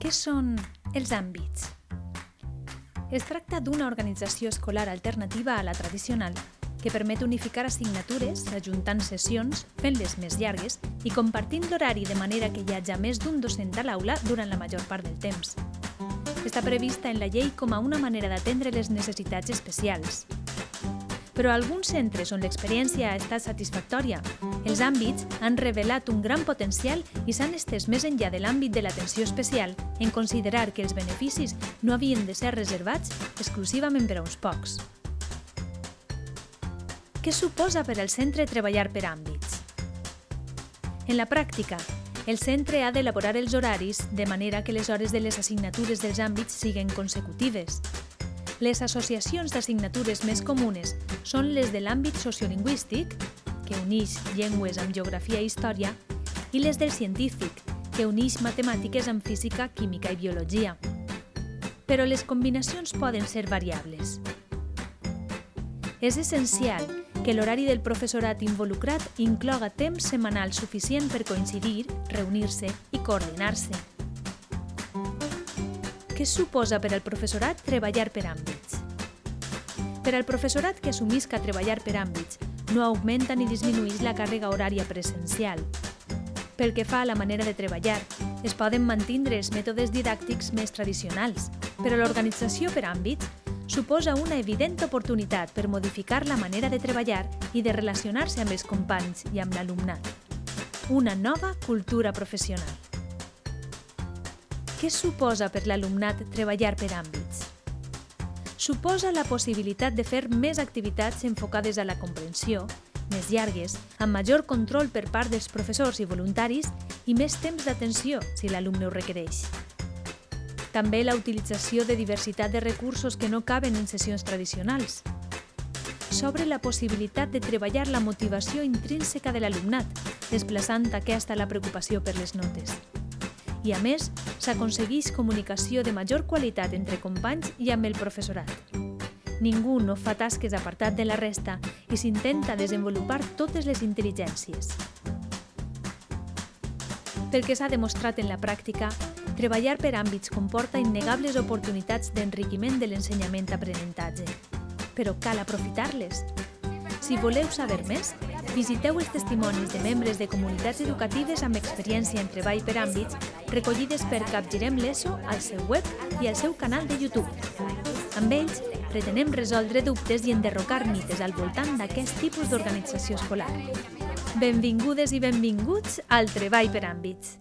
Què són els àmbits? Es tracta d'una organització escolar alternativa a la tradicional que permet unificar assignatures, ajuntant sessions, fent-les més llargues i compartint l'horari de manera que hi hagi més d'un docent a l'aula durant la major part del temps. Està prevista en la llei com a una manera d'atendre les necessitats especials. Però a alguns centres on l'experiència ha estat satisfactòria, els àmbits han revelat un gran potencial i s'han estès més enllà de l'àmbit de l'atenció especial en considerar que els beneficis no havien de ser reservats exclusivament per a uns pocs. Què suposa per al centre treballar per àmbits? En la pràctica, el centre ha d'elaborar els horaris de manera que les hores de les assignatures dels àmbits siguin consecutives. Les associacions d'assignatures més comunes són les de l'àmbit sociolingüístic, que uneix llengües amb geografia i història, i les del científic, que uneix matemàtiques amb física, química i biologia. Però les combinacions poden ser variables. És essencial que l'horari del professorat involucrat incloga temps setmanal suficient per coincidir, reunir-se i coordinar-se. Què suposa per al professorat treballar per àmbits? Per al professorat que assumisca treballar per àmbits, no augmenta ni disminueix la càrrega horària presencial. Pel que fa a la manera de treballar, es poden mantenir els mètodes didàctics més tradicionals, però l'organització per àmbits suposa una evident oportunitat per modificar la manera de treballar i de relacionar-se amb els companys i amb l'alumnat. Una nova cultura professional. Què suposa per l'alumnat treballar per àmbits? Suposa la possibilitat de fer més activitats enfocades a la comprensió, més llargues, amb major control per part dels professors i voluntaris i més temps d'atenció si l'alumne ho requereix. També la utilització de diversitat de recursos que no caben en sessions tradicionals. S'obre la possibilitat de treballar la motivació intrínseca de l'alumnat, desplaçant aquesta a la preocupació per les notes. I a més, s'aconsegueix comunicació de major qualitat entre companys i amb el professorat. Ningú no fa tasques apartat de la resta i s'intenta desenvolupar totes les intel·ligències. Pel que s'ha demostrat en la pràctica, treballar per àmbits comporta innegables oportunitats d'enriquiment de l'ensenyament-aprenentatge. Però cal aprofitar-les. Si voleu saber més, visiteu els testimonis de membres de comunitats educatives amb experiència en treball per àmbits recollides per Capgirem l'ESO al seu web i al seu canal de YouTube. Amb ells, pretenem resoldre dubtes i enderrocar mites al voltant d'aquest tipus d'organització escolar. Benvingudes i benvinguts al Treball per àmbits.